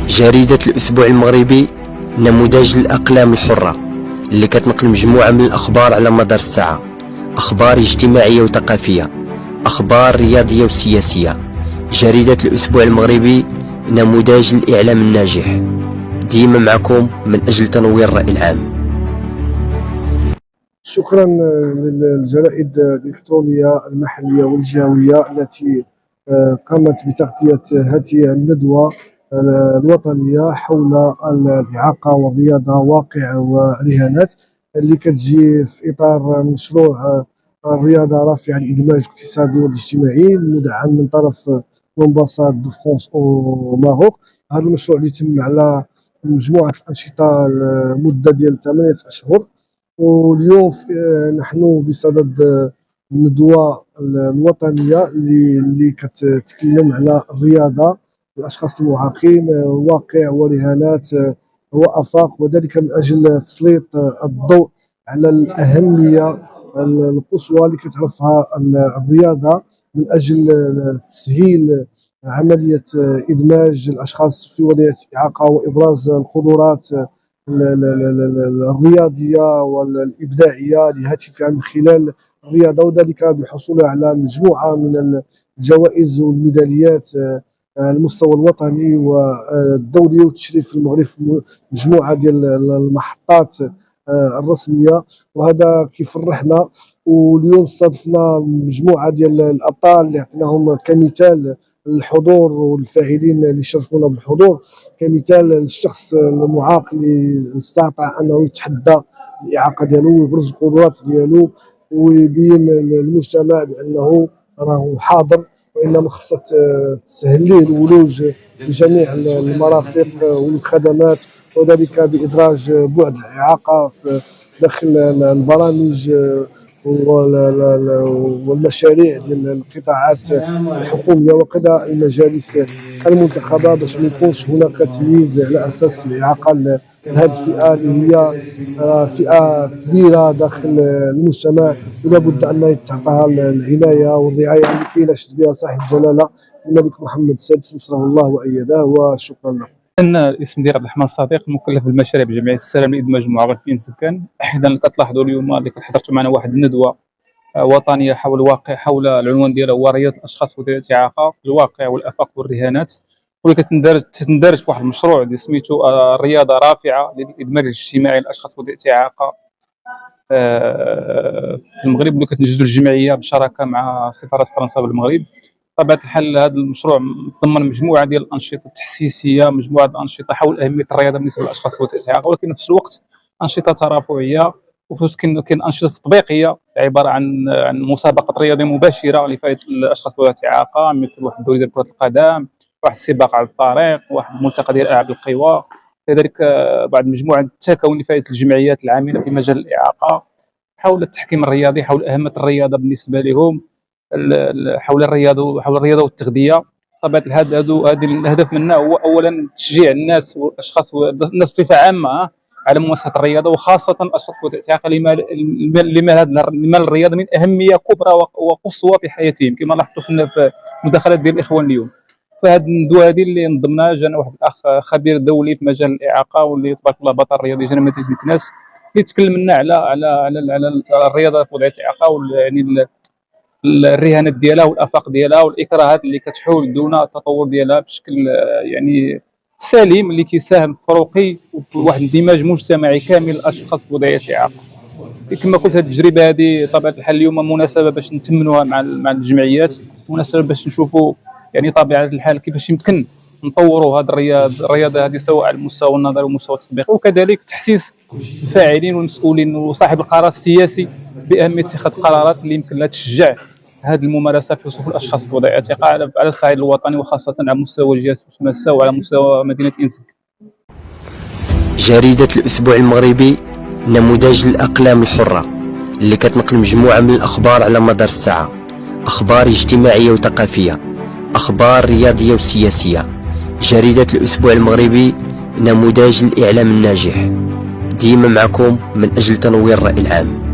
جريدة الأسبوع المغربي نموذج الأقلام الحرة اللي كتنقل مجموعة من الأخبار على مدار الساعة، أخبار اجتماعية وثقافية، أخبار رياضية وسياسية. جريدة الأسبوع المغربي نموذج الإعلام الناجح، ديما معكم من أجل تنوير الرأي العام. شكرا للجرائد الإلكترونية المحلية والجهوية التي قامت بتغطية هذه الندوة الوطنية حول الإعاقة والرياضة واقع ورهانات، اللي كتجي في إطار مشروع الرياضة رافعة الإدماج الاقتصادي والاجتماعي المدعم من طرف لومباساد دو فرانس أو ماروك. هذا المشروع اللي تم على مجموعة الأنشطة لمدة ديال 8 أشهر، واليوم نحن بصدد الندوة الوطنية اللي كتتكلم على الرياضة والأشخاص المعاقين واقع ورهانات وآفاق، وذلك من أجل تسليط الضوء على الأهمية القصوى اللي كتعرفها الرياضة من أجل تسهيل عملية إدماج الأشخاص في وضعية إعاقة وإبراز القدرات الرياضية والإبداعية لهاتفها من خلال الرياضة، وذلك بالحصول على مجموعة من الجوائز والميداليات على المستوى الوطني والدولي، وتشريف المغرب في مجموعة ديال المحطات الرسمية، وهذا كيفرحنا. واليوم استضفنا مجموعة ديال الأبطال اللي عطيناهم كمثال الحضور والفاعلين اللي شرفونا بالحضور، كمثال الشخص المعاق اللي استطاع انه يتحدى الاعاقه ديالو ويبرز القدرات ديالو ويبين للمجتمع بانه راه حاضر، وانما خصها تسهل ليه الولوج لجميع المرافق والخدمات، وذلك بادراج بعد الاعاقه داخل البرامج والمشاريع ديال القطاعات الحكوميه وكذا المجالس المنتخبه، باش ما يكونش هناك تمييز على اساس الاعاقه لهذه الفئه اللي هي فئه كبيره داخل المجتمع، ولا بد ان يتعطاها العنايه والرعايه اللي كيناشد بها صاحب الجلاله الملك محمد السادس نصره الله وايده. وشكرا لكم. أنا الاسم ديالي عبد الرحمن الصديق، مكلف بالمشاريع بجمعية السلام لإدماج المعاقين سكان. إذا كتلاحظوا اليوم اللي كتحضرتوا معنا واحد الندوة وطنية حول الواقع، حول العنوان ديالها هو رياضة الأشخاص ذوي الإعاقة، الواقع والآفاق والرهانات، واللي كتندرج في واحد المشروع اللي سميتو الرياضة رافعة للإدماج الاجتماعي للأشخاص ذوي الإعاقة في المغرب، واللي كتنجزو الجمعية بالشراكة مع سفارة فرنسا بالمغرب. بطبيعة الحال هذا المشروع ضمن مجموعة ديال الأنشطة التحسيسية، مجموعة الأنشطة حول أهمية الرياضة بالنسبة للأشخاص ذوي الإعاقة، ولكن في نفس الوقت أنشطة ترافعية، وفي كاين أنشطة تطبيقية عبارة عن مسابقة رياضية مباشرة لفائدة الأشخاص ذوي الإعاقة، مثل واحد الدوري ديال كرة القدم، واحد السباق على الطريق، واحد الملتقى ديال ألعاب القوى، كذلك بعد مجموعة التكون لفائدة الجمعيات العاملة في مجال الإعاقة حول التحكيم الرياضي، حول أهمية الرياضة بالنسبة لهم، حول الرياضه والتغذيه. طبعا هذا الهدف منه هو اولا تشجيع الناس والاشخاص والناس بصفه عامه على ممارسه الرياضه، وخاصه الاشخاص ذوي الإعاقة لما الرياضه من اهميه كبرى وقصوى في حياتهم، كما لاحظتوا في مداخلات ديال الاخوان اليوم. فهذه الندوه هذه اللي نظمناها جانا واحد الاخ خبير دولي في مجال الاعاقه، واللي تبارك الله بطل رياضي جانا من مدينه مكناس، اللي تكلم لنا على الرياضه في وضعيه الاعاقه، يعني الرهانات ديالها والافاق ديالها والاكراهات اللي كتحول دون التطور ديالها بشكل يعني سليم، اللي كيساهم في رقي وفي واحد اندماج مجتمعي كامل للاشخاص بوضعيه الاعاقه. كما قلت، هذه التجربه هذه طبيعه الحال اليوم مناسبه باش نتمنوها مع الجمعيات، مناسبه باش نشوفوا يعني طبيعه الحال كيفاش يمكن نطوروا هذه الرياضه هذه سواء على المستوى النظري والمستوى التطبيقي، وكذلك تحسيس الفاعلين والمسؤولين وصاحب القرار السياسي باهميه اتخاذ قرارات اللي يمكن لها تشجع هذه الممارسه في صفوف الاشخاص بوضعيه الاعاقه على الصعيد الوطني، وخاصه على مستوى جهه سماسه وعلى مستوى مدينه انسك. جريدة الأسبوع المغربي نموذج الأقلام الحرة اللي كتنقل مجموعة من الأخبار على مدار الساعة، أخبار اجتماعية وثقافية، أخبار رياضية وسياسية. جريدة الأسبوع المغربي نموذج الإعلام الناجح، ديما معكم من أجل تنوير الرأي العام.